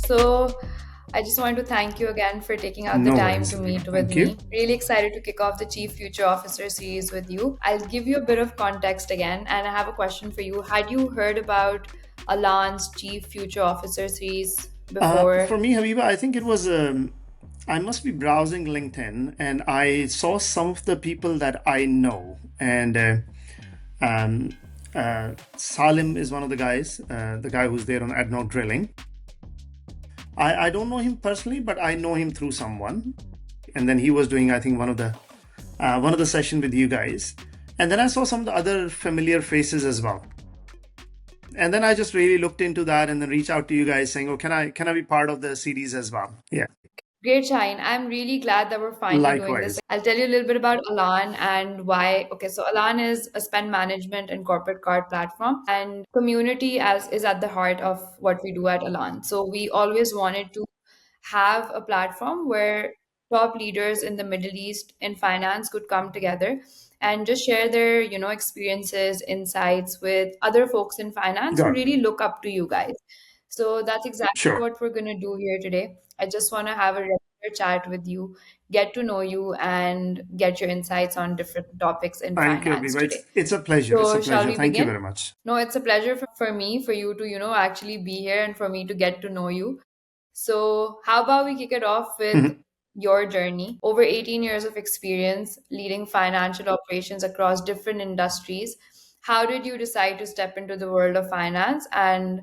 So I just want to thank you again for taking out the No time to worries. meet with Thank you. me. Really excited to kick off the Chief Future Officer series with you. I'll give you a bit of context again, and I have a question for you. Had you heard about Alan's Chief Future Officer series before? For me, Habiba, I think it was, I must be browsing LinkedIn and I saw some of the people that I know. And um, Salim is one of the guy who's there on ADNOC drilling. I don't know him personally, but I know him through someone. And then he was doing, I think, one of the session with you guys. And then I saw some of the other familiar faces as well. And then I just really looked into that and then reached out to you guys saying, "Oh, can I be part of the series as well?" Yeah, Great, Shaheen. I'm really glad that we're finally doing this. likewise. I'll tell you a little bit about Alan and why. Okay, so Alan is a spend management and corporate card platform, and community as is at the heart of what we do at Alan. So we always wanted to have a platform where top leaders in the Middle East in finance could come together and just share their, experiences, insights with other folks in finance who Got it. really look up to you guys. So that's exactly Sure. what we're going to do here today. I just want to have a regular chat with you, get to know you, and get your insights on different topics in Thank you, finance Abiba. today. It's a pleasure. It's a So, shall pleasure. we Thank you begin? very much. No, it's a pleasure for me, for you to, actually be here and for me to get to know you. So, how about we kick it off with Mhm. your journey? Over 18 years of experience leading financial operations across different industries. How did you decide to step into the world of finance and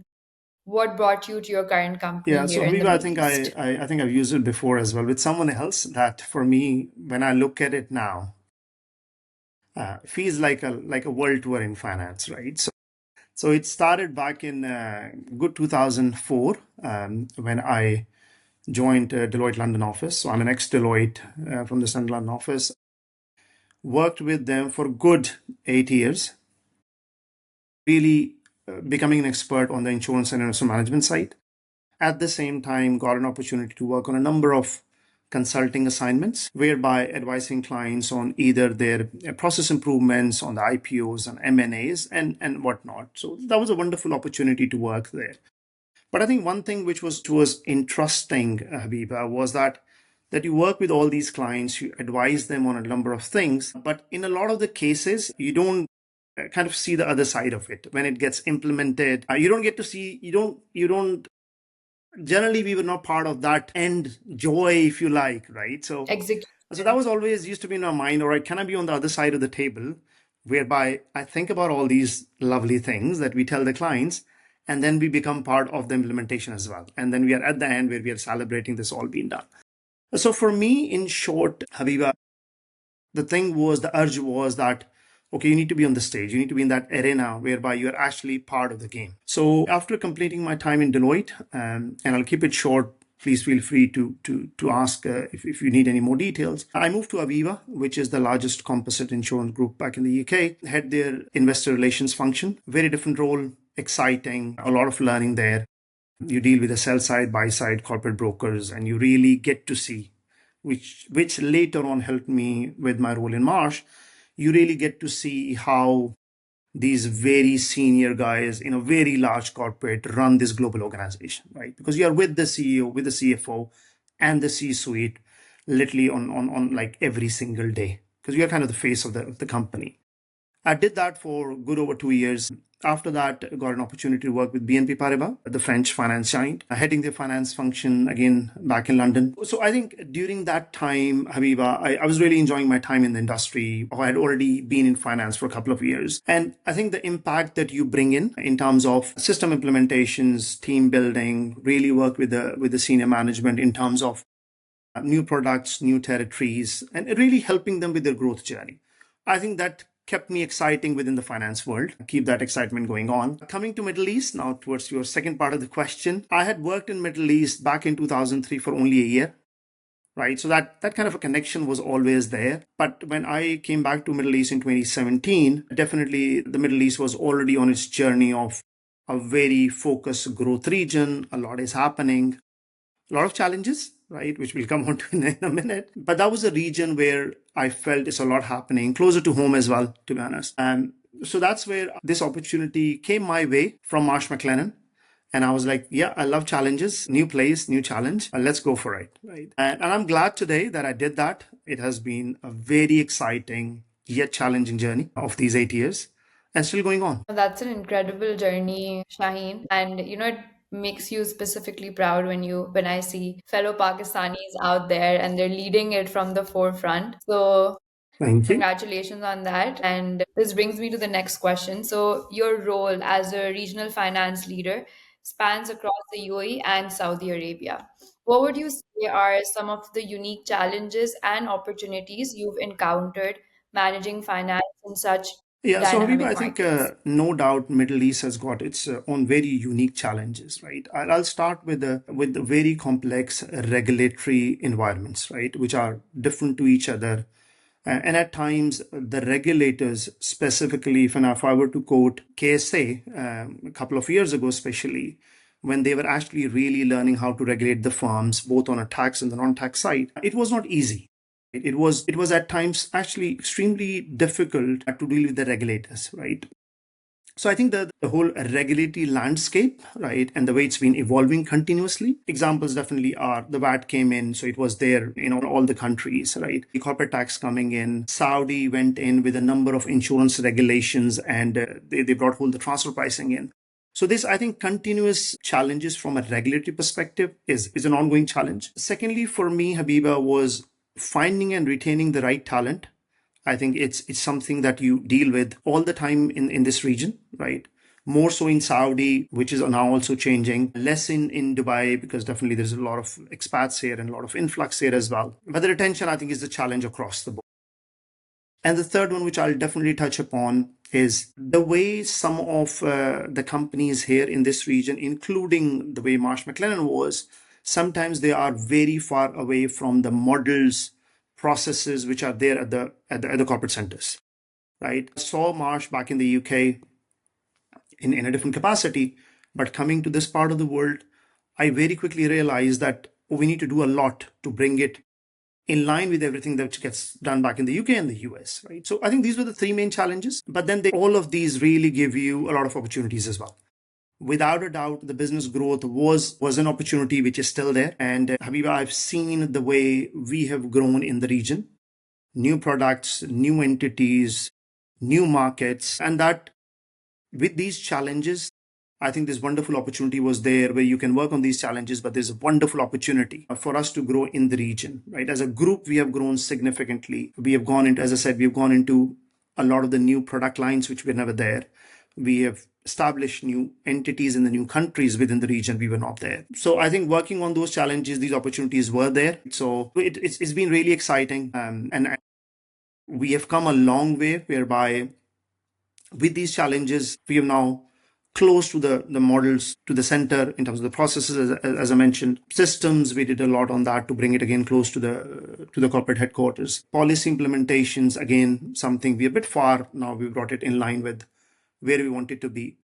what brought you to your current company Yeah, here so in the Abiba, I Middle think I, East? I I think I've used it before as well with someone else. That for me, when I look at it now, feels like a world tour in finance, right? So it started back in good 2004 when I joined Deloitte London office. So I'm an ex-Deloitte from the Central London office. Worked with them for good 8 years, really becoming an expert on the insurance and investment management side. At the same time, got an opportunity to work on a number of consulting assignments, whereby advising clients on either their process improvements on the IPOs and M&As and whatnot. So that was a wonderful opportunity to work there. But I think one thing which was interesting, Habiba, was that you work with all these clients, you advise them on a number of things, but in a lot of the cases, you don't kind of see the other side of it when it gets implemented. You don't get to see, you don't generally we were not part of that end joy, if you like, right? So that Execution. was always used to be in my mind. All right, can I be on the other side of the table, whereby I think about all these lovely things that we tell the clients, and then we become part of the implementation as well, and then we are at the end where we are celebrating this all being done. So for me, in short, Habiba, the urge was that, okay, you need to be on the stage, you need to be in that arena whereby you're actually part of the game. So after completing my time in Deloitte, and I'll keep it short, please feel free to ask if you need any more details. I moved to Aviva, which is the largest composite insurance group back in the UK, had their investor relations function. Very different role, exciting, a lot of learning there. You deal with the sell side, buy side, corporate brokers, and you really get to see, which later on helped me with my role in Marsh. You really get to see how these very senior guys in a very large corporate run this global organization, right? Because you are with the CEO, with the CFO, and the C-suite, literally on like every single day, because you are kind of the face of the company. I did that for good over 2 years. After that, I got an opportunity to work with BNP Paribas, the French finance giant, heading their finance function again back in London. So I think during that time, Habiba, I was really enjoying my time in the industry. I had already been in finance for a couple of years. And I think the impact that you bring in terms of system implementations, team building, really work with the senior management in terms of new products, new territories, and really helping them with their growth journey. I think that kept me exciting within the finance world. Keep that excitement going on. Coming to Middle East, now towards your second part of the question, I had worked in Middle East back in 2003 for only a year. Right. So that kind of a connection was always there. But when I came back to Middle East in 2017, definitely the Middle East was already on its journey of a very focused growth region. A lot is happening, a lot of challenges, right, which we'll come on to in a minute. But that was a region where I felt it's a lot happening, closer to home as well, to be honest. And so that's where this opportunity came my way from Marsh McLennan. And I was like, yeah, I love challenges, new place, new challenge. Let's go for it. Right. And I'm glad today that I did that. It has been a very exciting yet challenging journey of these 8 years and still going on. That's an incredible journey, Shaheen. And it makes you specifically proud when I see fellow Pakistanis out there and they're leading it from the forefront. So Thank you. congratulations on that. And this brings me to the next question. So, your role as a regional finance leader spans across the UAE and Saudi Arabia. What would you say are some of the unique challenges and opportunities you've encountered managing finance in such Yeah, so Habiba, dynamic I think markets? no doubt Middle East has got its own very unique challenges, right? I'll start with the very complex regulatory environments, right, which are different to each other. And at times, the regulators, specifically, if I were to quote KSA a couple of years ago, especially, when they were actually really learning how to regulate the firms, both on a tax and the non-tax side, it was not easy. It was at times actually extremely difficult to deal with the regulators, right? So I think the whole regulatory landscape, right, and the way it's been evolving continuously. Examples definitely are the VAT came in, so it was there in all the countries, right? The corporate tax coming in. Saudi went in with a number of insurance regulations, and they brought whole the transfer pricing in. So this, I think, continuous challenges from a regulatory perspective is an ongoing challenge. Secondly, for me, Habiba, was finding and retaining the right talent. I think it's something that you deal with all the time in this region, right? More so in Saudi, which is now also changing, less in Dubai, because definitely there's a lot of expats here and a lot of influx here as well. But the retention, I think, is the challenge across the board. And the third one, which I'll definitely touch upon, is the way some of the companies here in this region, including the way Marsh McLennan was, sometimes they are very far away from the models, processes which are there at the corporate centers, right? I saw Marsh back in the UK in a different capacity, but coming to this part of the world, I very quickly realized that we need to do a lot to bring it in line with everything that gets done back in the UK and the US, right? So I think these were the three main challenges, but then all of these really give you a lot of opportunities as well. Without a doubt, the business growth was an opportunity which is still there. And Habiba, I've seen the way we have grown in the region, new products, new entities, new markets, and that with these challenges, I think this wonderful opportunity was there where you can work on these challenges, but there's a wonderful opportunity for us to grow in the region, right? As a group, we have grown significantly. We have gone into, as I said, we've gone into a lot of the new product lines which were never there. We have established new entities in the new countries within the region we were not there. So I think working on those challenges, these opportunities were there. So it's been really exciting. And we have come a long way whereby with these challenges, we have now close to the models to the center in terms of the processes, as I mentioned. Systems, we did a lot on that to bring it again close to the corporate headquarters. Policy implementations, again, something we're a bit far now. We brought it in line with where we want it to be.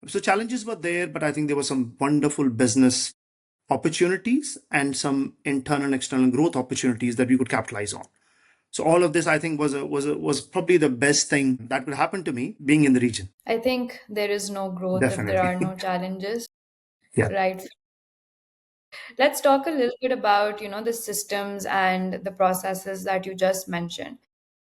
So challenges were there, but I think there were some wonderful business opportunities and some internal and external growth opportunities that we could capitalize on. So all of this, I think, was probably the best thing that could happen to me being in the region. I think there is no growth if there Definitely. are no challenges, Yeah. right? Let's talk a little bit about, the systems and the processes that you just mentioned.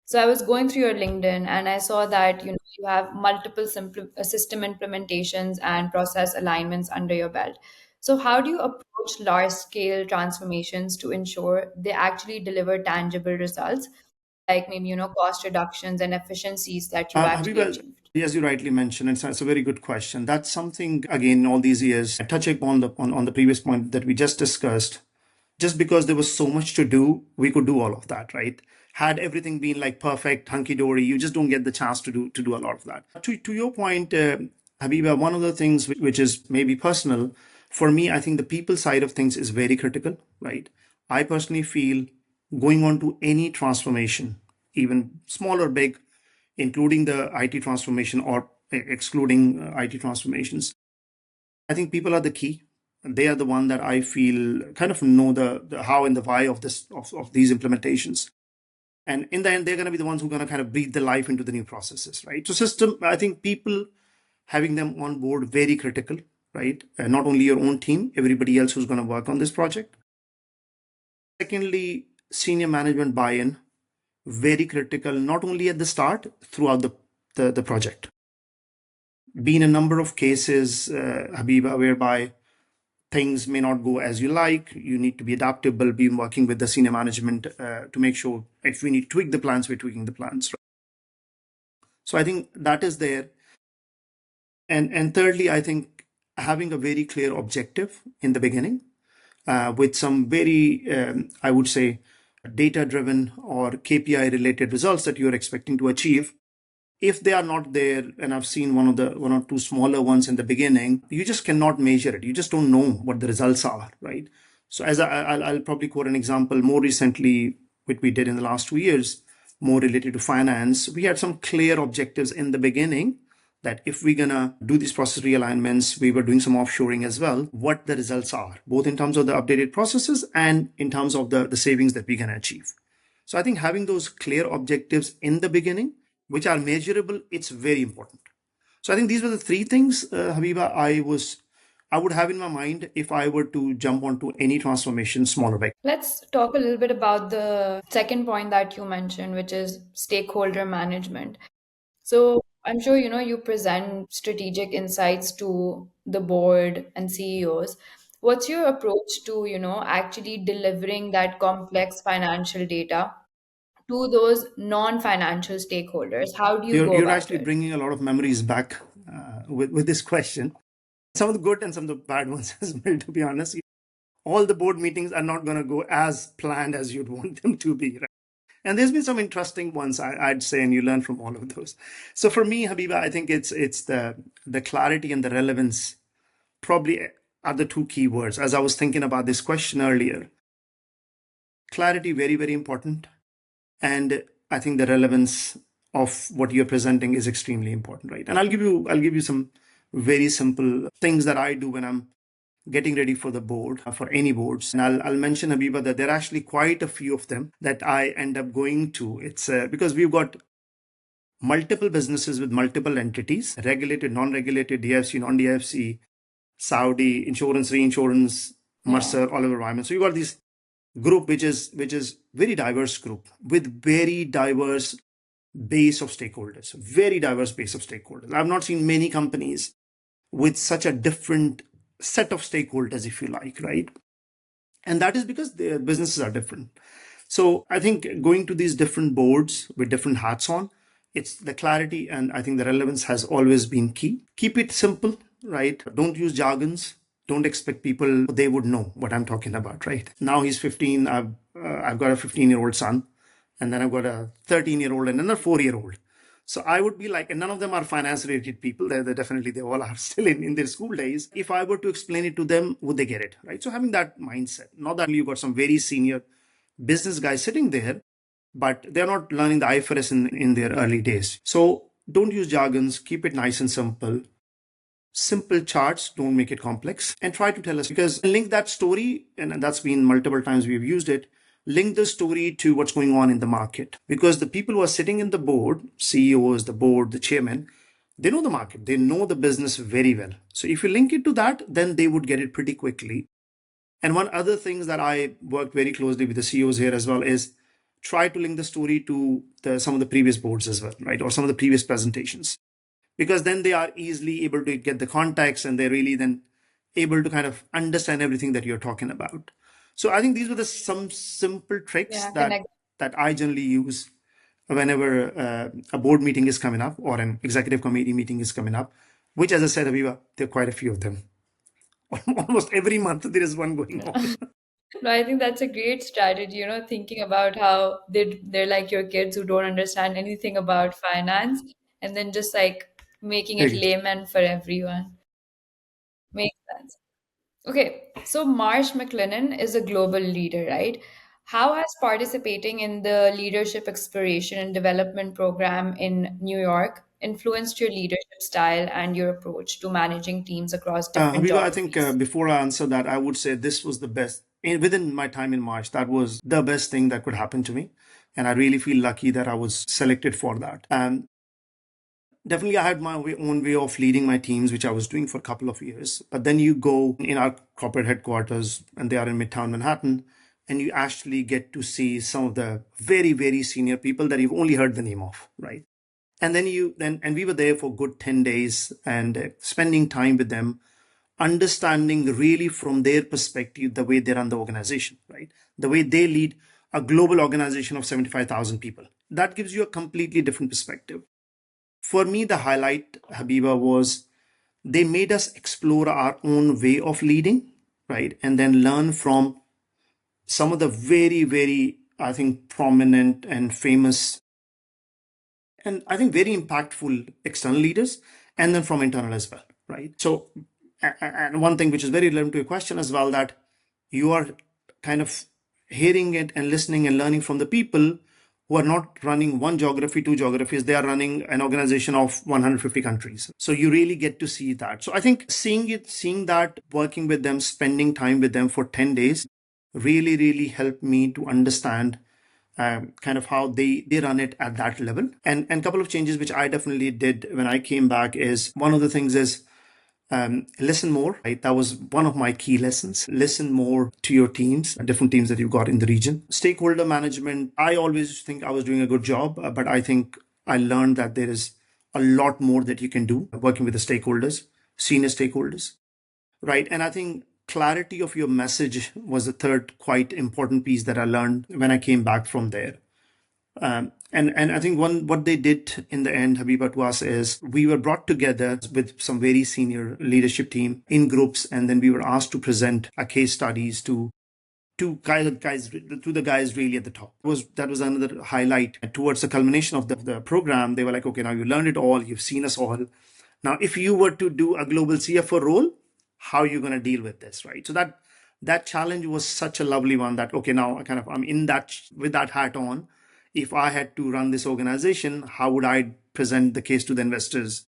So I was going through your LinkedIn and I saw that, you have multiple system implementations and process alignments under your belt. So how do you approach large scale transformations to ensure they actually deliver tangible results, like maybe, cost reductions and efficiencies that you've actually Habiba, achieved? as you rightly mentioned, it's a very good question. That's something, again, all these years, touching upon on the previous point that we just discussed, just because there was so much to do, we could do all of that, right? Had everything been like perfect, hunky dory, you just don't get the chance to do a lot of that. To your point, Habiba, one of the things which is maybe personal for me, I think the people side of things is very critical, right? I personally feel going on to any transformation, even small or big, including the IT transformation or excluding IT transformations, I think people are the key. They are the one that I feel kind of know the how and the why of of these implementations. And in the end, they're going to be the ones who are going to kind of breathe the life into the new processes, right? So system, I think people having them on board very critical, right? Not only your own team, everybody else who's going to work on this project. Secondly, senior management buy-in, very critical, not only at the start, throughout the project. Been a number of cases, Habiba, whereby things may not go as you like. You need to be adaptable, be working with the senior management to make sure if we need to tweak the plans, we're tweaking the plans. So I think that is there. And thirdly, I think having a very clear objective in the beginning with some very, I would say, data driven or KPI related results that you're expecting to achieve. If they are not there, and I've seen one or two smaller ones in the beginning, you just cannot measure it. You just don't know what the results are, right? So as I'll probably quote an example more recently, which we did in the last 2 years, more related to finance. We had some clear objectives in the beginning that if we're gonna do these process realignments, we were doing some offshoring as well, what the results are, both in terms of the updated processes and in terms of the savings that we can achieve. So I think having those clear objectives in the beginning, which are measurable, it's very important. So I think these were the three things, Habiba, I would have in my mind if I were to jump onto any transformation, smaller by. Let's talk a little bit about the second point that you mentioned, which is stakeholder management. So I'm sure you present strategic insights to the board and CEOs. What's your approach to, actually delivering that complex financial data to those non-financial stakeholders? How do you go You're about actually it? bringing a lot of memories back with this question. Some of the good and some of the bad ones as well, to be honest. All the board meetings are not going to go as planned as you'd want them to be, right? And there's been some interesting ones, I'd say, and you learn from all of those. So for me, Habiba, I think it's the clarity and the relevance probably are the two key words. As I was thinking about this question earlier, clarity, very, very important. And I think the relevance of what you're presenting is extremely important, right? And I'll give you some very simple things that I do when I'm getting ready for the board, for any boards. And I'll mention, Habiba, that there are actually quite a few of them that I end up going to. It's because we've got multiple businesses with multiple entities, regulated, non-regulated, DFC, non-DFC, Saudi, insurance, reinsurance, Yeah. Mercer, Oliver Wyman. So you got this group which is very diverse group with very diverse base of stakeholders, very diverse base of stakeholders. I've not seen many companies with such a different set of stakeholders, if you like, right? And that is because their businesses are different. So I think going to these different boards with different hats on, it's the clarity and I think the relevance has always been key. Keep it simple, right? Don't use jargons. Don't expect people they would know what I'm talking about, right? Now he's 15. I've got a 15-year-old son, and then I've got a 13-year-old and another 4-year-old. So I would be like, and none of them are finance related people. They're definitely, they all are still in their school days. If I were to explain it to them, would they get it? Right. So having that mindset, not that you've got some very senior business guys sitting there, but they're not learning the IFRS in their early days. So don't use jargons, keep it nice and simple. Simple charts, don't make it complex, and try to tell us because link that story, and that's been multiple times we've used it. Link the story to what's going on in the market because the people who are sitting in the board, CEOs, the board, the chairman, they know the market, they know the business very well. So if you link it to that, then they would get it pretty quickly. And one other things that I work very closely with the CEOs here as well is try to link the story to some of the previous boards as well, right? Or some of the previous presentations because then they are easily able to get the context and they're really then able to kind of understand everything that you're talking about. So I think these were some simple tricks Yeah, that connect. I generally use whenever a board meeting is coming up or an executive committee meeting is coming up, which, as I said, Aviva, there are quite a few of them. Almost every month there is one going on. No, I think that's a great strategy, thinking about how they're like your kids who don't understand anything about finance and then just like making it layman for everyone. Makes sense. Okay, so Marsh McLennan is a global leader, right? How has participating in the Leadership Exploration and Development Program in New York influenced your leadership style and your approach to managing teams across different Habiba, I think geographies? before I answer that, I would say this was the best. Within my time in March, that was the best thing that could happen to me. And I really feel lucky that I was selected for that. Definitely, I had my own way of leading my teams, which I was doing for a couple of years. But then you go in our corporate headquarters, and they are in Midtown Manhattan, and you actually get to see some of the very, very senior people that you've only heard the name of, right? And then and we were there for good 10 days and spending time with them, understanding really from their perspective the way they run the organization, right? The way they lead a global organization of 75,000 people. That gives you a completely different perspective. For me, the highlight, Habiba, was they made us explore our own way of leading, right? And then learn from some of the very, very, I think, prominent and famous and I think very impactful external leaders, and then from internal as well, right? So, and one thing which is very relevant to your question as well, that you are kind of hearing it and listening and learning from the people who are not running one geography, two geographies. They are running an organization of 150 countries. So you really get to see that. So I think seeing that, working with them, spending time with them for 10 days really, really helped me to understand kind of how they run it at that level. And a couple of changes which I definitely did when I came back is one of the things is listen more, right? That was one of my key lessons. Listen more to your teams, different teams that you've got in the region. Stakeholder management, I always think I was doing a good job, but I think I learned that there is a lot more that you can do working with the stakeholders, senior stakeholders, right? And I think clarity of your message was the third quite important piece that I learned when I came back from there. And I think one what they did in the end, Habiba, to us is we were brought together with some very senior leadership team in groups, and then we were asked to present a case studies to the guys really at the top. That was another highlight towards the culmination of the program. They were like, okay, now you learned it all, you've seen us all. Now, if you were to do a global CFO role, how are you going to deal with this, right? So that challenge was such a lovely one that okay, now I'm in that with that hat on. If I had to run this organization, how would I present the case to the investors,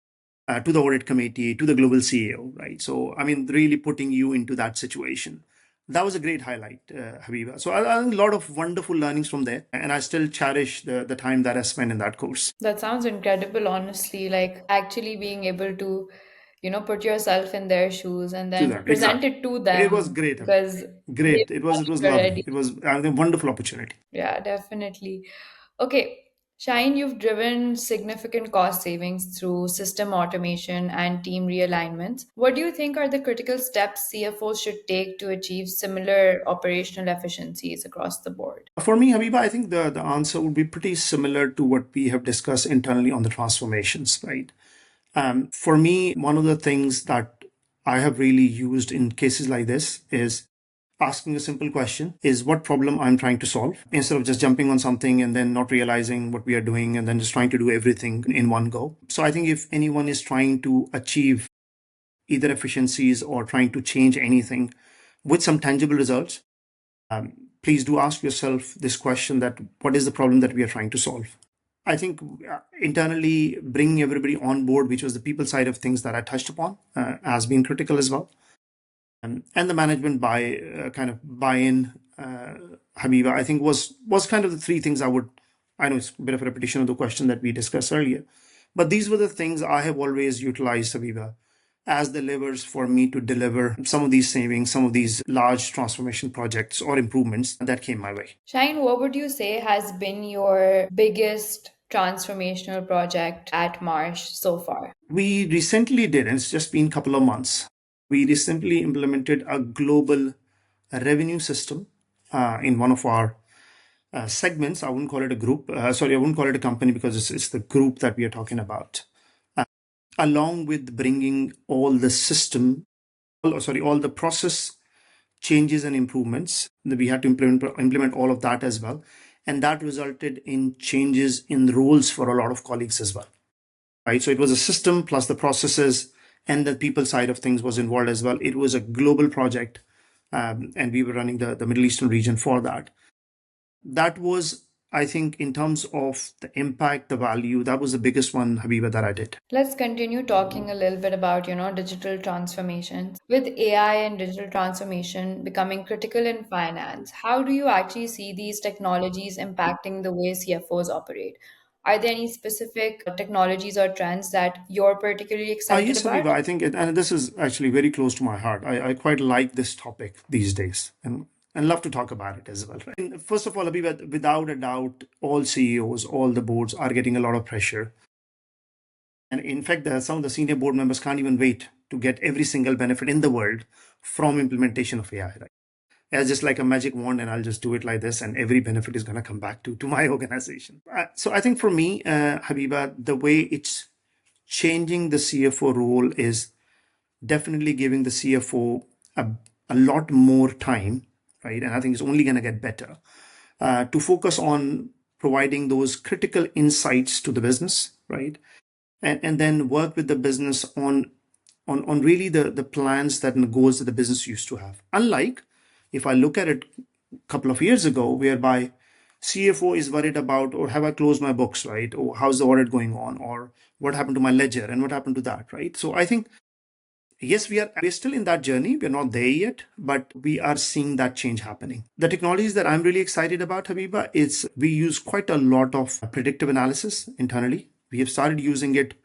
to the audit committee, to the global CEO, right? So, I mean, really putting you into that situation. That was a great highlight, Habiba. So, I think a lot of wonderful learnings from there, and I still cherish the time that I spent in that course. That sounds incredible, honestly. Like actually being able to, put yourself in their shoes and To then them, present exactly. it to It was them great, Habiba. because they Great. It was were lovely. ready. It was a wonderful opportunity. Yeah, definitely. Okay, Shine, you've driven significant cost savings through system automation and team realignments. What do you think are the critical steps CFOs should take to achieve similar operational efficiencies across the board? For me, Habiba, I think the answer would be pretty similar to what we have discussed internally on the transformations, right? For me, one of the things that I have really used in cases like this is asking a simple question is what problem I'm trying to solve instead of just jumping on something and then not realizing what we are doing and then just trying to do everything in one go. So I think if anyone is trying to achieve either efficiencies or trying to change anything with some tangible results, please do ask yourself this question that what is the problem that we are trying to solve. I think internally bringing everybody on board, which was the people side of things that I touched upon, has been critical as well. And the management kind of buy-in, Habiba, I think was kind of the three things I would. I know it's a bit of a repetition of the question that we discussed earlier, but these were the things I have always utilized, Habiba, as the levers for me to deliver some of these savings, some of these large transformation projects or improvements that came my way. Shine, what would you say has been your biggest transformational project at Marsh so far? We recently did, and it's just been a couple of months. We recently implemented a global revenue system in one of our segments. I wouldn't call it a group. Sorry, I wouldn't call it a company because it's the group that we are talking about. Along with bringing all the all the process changes and improvements, we had to implement all of that as well, and that resulted in changes in roles for a lot of colleagues as well. Right, so it was a system plus the processes and the people side of things was involved as well. It was a global project, and we were running the Middle Eastern region for that. That was, I think, in terms of the impact, the value, that was the biggest one, Habiba, that I did. Let's continue talking a little bit about, digital transformations. With AI and digital transformation becoming critical in finance, how do you actually see these technologies impacting the way CFOs operate? Are there any specific technologies or trends that you're particularly excited Yes, Habiba, about? I think, and this is actually very close to my heart. I quite like this topic these days and love to talk about it as well. Right? And first of all, Habiba, without a doubt, all CEOs, all the boards are getting a lot of pressure. And in fact, some of the senior board members can't even wait to get every single benefit in the world from implementation of AI. Right? As just like a magic wand, and I'll just do it like this, and every benefit is going to come back to my organization. So I think for me, Habiba, the way it's changing the CFO role is definitely giving the CFO a, a lot more time, right? And I think it's only going to get better to focus on providing those critical insights to the business, right? And then work with the business on really the plans that and the goals that the business used to have. Unlike if I look at it a couple of years ago, whereby CFO is worried about, or have I closed my books, right? Or how's the audit going on? Or what happened to my ledger and what happened to that, right? So I think yes, we're still in that journey. We're not there yet, but we are seeing that change happening. The technologies that I'm really excited about, Habiba, is we use quite a lot of predictive analysis internally. We have started using it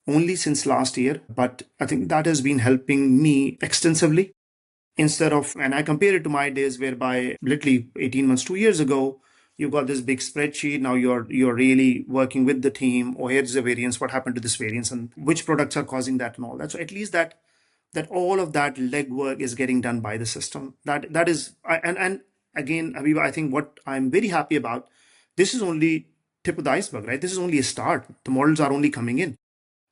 only since last year, but I think that has been helping me extensively. Instead of, and I compare it to my days whereby literally 18 months, 2 years ago, you've got this big spreadsheet. Now you're really working with the team. Or here's the variance. What happened to this variance, and which products are causing that, and all that. So at least that all of that legwork is getting done by the system. That is, and again, Aviva, I think what I'm very happy about. This is only tip of the iceberg, right? This is only a start. The models are only coming in.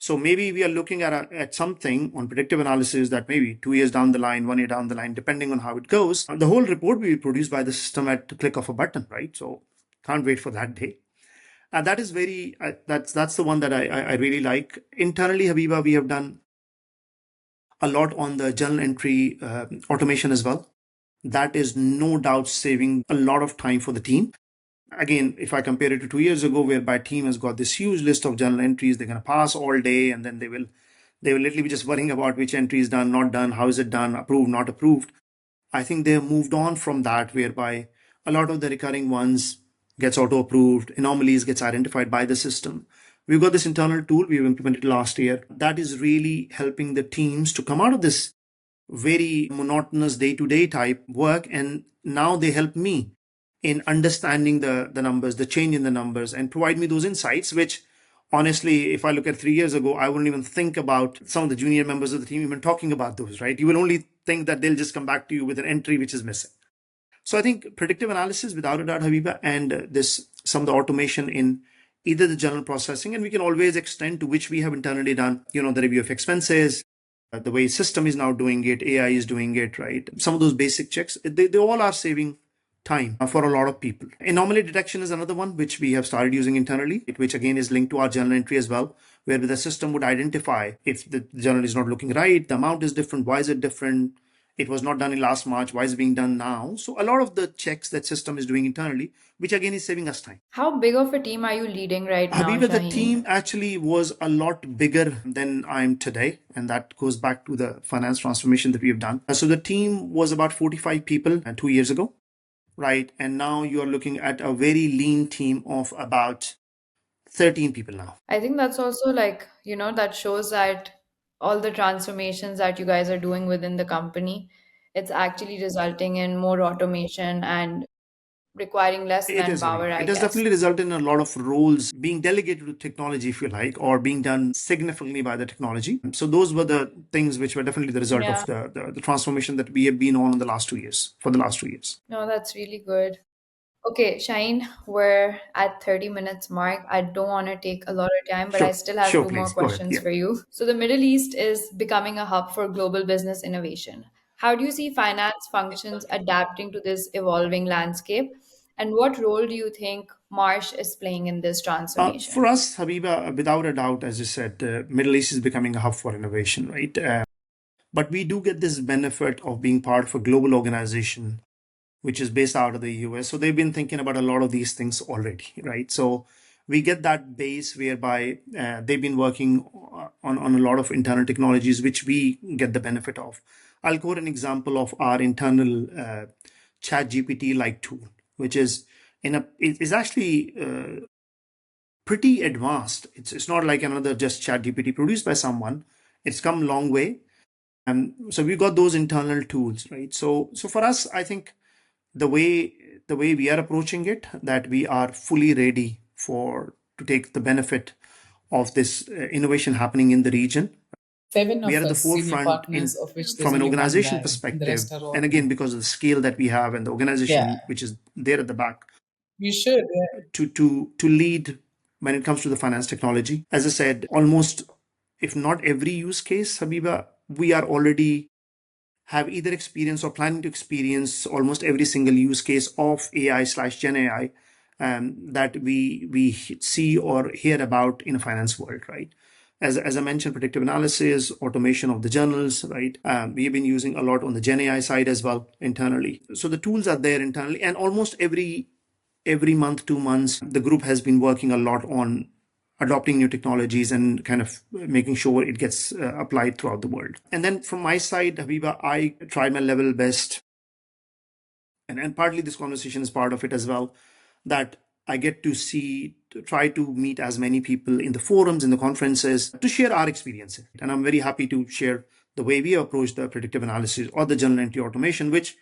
So maybe we are looking at something on predictive analysis that maybe 2 years down the line, 1 year down the line, depending on how it goes, the whole report will be produced by the system at the click of a button, right? So can't wait for that day. And that is very that's the one that I really like. Internally, Habiba, we have done a lot on the journal entry automation as well. That is no doubt saving a lot of time for the team. Again, if I compare it to 2 years ago, whereby team has got this huge list of journal entries, they're going to pass all day, and then they will literally be just worrying about which entry is done, not done, how is it done, approved, not approved. I think they have moved on from that, whereby a lot of the recurring ones gets auto approved, anomalies gets identified by the system. We've got this internal tool we've implemented last year that is really helping the teams to come out of this very monotonous day-to-day type work, and now they help me in understanding the numbers, the change in the numbers, and provide me those insights, which honestly, if I look at 3 years ago, I wouldn't even think about some of the junior members of the team even talking about those, right? You will only think that they'll just come back to you with an entry which is missing. So I think predictive analysis, without a doubt, Habiba, and this some of the automation in either the general processing, and we can always extend to which we have internally done, the review of expenses, the way system is now doing it, AI is doing it, right? Some of those basic checks, they all are saving time for a lot of people. Anomaly detection is another one which we have started using internally, which again is linked to our journal entry as well, where the system would identify if the journal is not looking right, the amount is different, why is it different? It was not done in last March, why is it being done now? So a lot of the checks that system is doing internally, which again is saving us time. How big of a team are you leading right now, Habiba, the Shaheen? team actually was a lot bigger than I'm today, and that goes back to the finance transformation that we have done. So the team was about 45 people 2 years ago, right? And now you are looking at a very lean team of about 13 people now. I think that's also like, that shows that all the transformations that you guys are doing within the company, it's actually resulting in more automation and requiring less It is, manpower, Aviva. I It has guess. definitely resulted in a lot of roles being delegated to technology, if you like, or being done significantly by the technology. So those were the things which were definitely the result Yeah, of the transformation that we have been on in the last 2 years, for the last 2 years. no, that's really good. Okay, Shine, we're at 30 minutes mark. I don't want to take a lot of time, but I Sure, still have sure, two more please. Go ahead. questions Yeah. for you. So the Middle East is becoming a hub for global business innovation. How do you see finance functions adapting to this evolving landscape? And what role do you think Marsh is playing in this For transformation? us, Habiba, without a doubt, as you said, the Middle East is becoming a hub for innovation, right? But we do get this benefit of being part of a global organization which is based out of the US. So they've been thinking about a lot of these things already, right? So we get that base whereby they've been working on a lot of internal technologies, which we get the benefit of. I'll quote an example of our internal chat GPT like tool, which is is actually pretty advanced. It's not like another just chat GPT produced by someone. It's come a long way. So we've got those internal tools, right? So for us, I think the way we are approaching it, that we are fully ready for to take the benefit of this innovation happening in the region. Seven We are of at the us senior forefront in partners, of which there's from an only one organization guy, and the perspective, rest are all and again women. because of the scale that we have and the Yeah, organization which is there at the back, you should. Yeah. to lead when it comes to the finance technology. As I said, almost, if not every use case, Habiba, we are already have either experience or planning to experience almost every single use case of AI slash Gen AI that we see or hear about in a finance world, right? As I mentioned, predictive analysis, automation of the journals, right? We've been using a lot on the Gen AI side as well internally. So the tools are there internally, and almost every month, 2 months, the group has been working a lot on adopting new technologies and kind of making sure it gets applied throughout the world. And then from my side, Habiba, I try my level best, and partly this conversation is part of it as well, that I get to see, to try to meet as many people in the forums, in the conferences, to share our experiences. And I'm very happy to share the way we approach the predictive analysis or the journal entry automation, which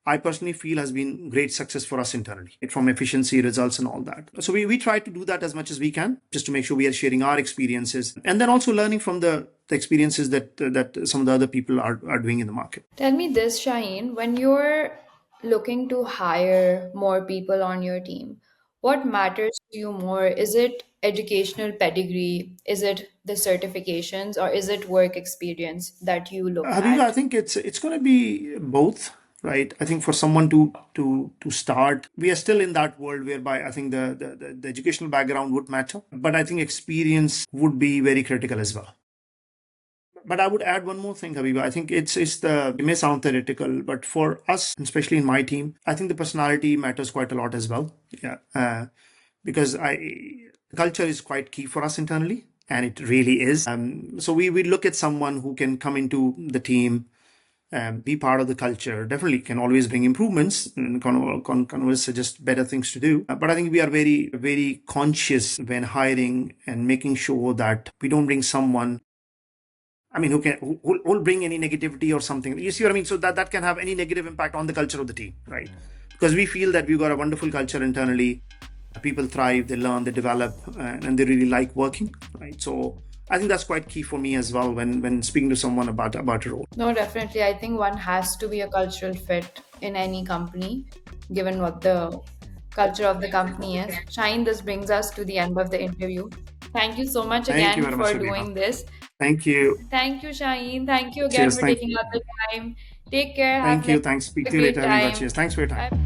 I personally feel has been great success for us internally, from efficiency, results, and all that. So we try to do that as much as we can, just to make sure we are sharing our experiences, and then also learning from the experiences that some of the other people are doing in the market. Tell me this, Shaheen, when you're looking to hire more people on your team, what matters to you more? Is it educational pedigree? Is it the certifications? Or is it work experience that you look Habiba, I at? think it's going to be both, right? I think for someone to start, we are still in that world whereby I think the educational background would matter, but I think experience would be very critical as well. But I would add one more thing, Habiba. I think it's the it may sound theoretical, but for us, especially in my team, I think the personality matters quite a lot as well. Yeah, because I culture is quite key for us internally, and it really is. So we look at someone who can come into the team, be part of the culture. Definitely can always bring improvements and converse suggest better things to do. But I think we are very very conscious when hiring and making sure that we don't bring someone, I mean, who'll bring any negativity or something. You see what I mean? So that can have any negative impact on the culture of the team, right? Because we feel that we've got a wonderful culture internally. People thrive, they learn, they develop, and they really like working, right? So I think that's quite key for me as well when speaking to someone about a role. No, definitely. I think one has to be a cultural fit in any company, given what the culture of the company is. Shine, this brings us to the end of the interview. Thank you so much Thank you again very much, for Habiba. doing this. Thank you. Thank you, Shaheen. Thank you again Cheers. for taking out the time. Take care. Have Thank like you. Thanks. Speak a to you later, great Habiba. time. Cheers. Thanks for your time. Bye.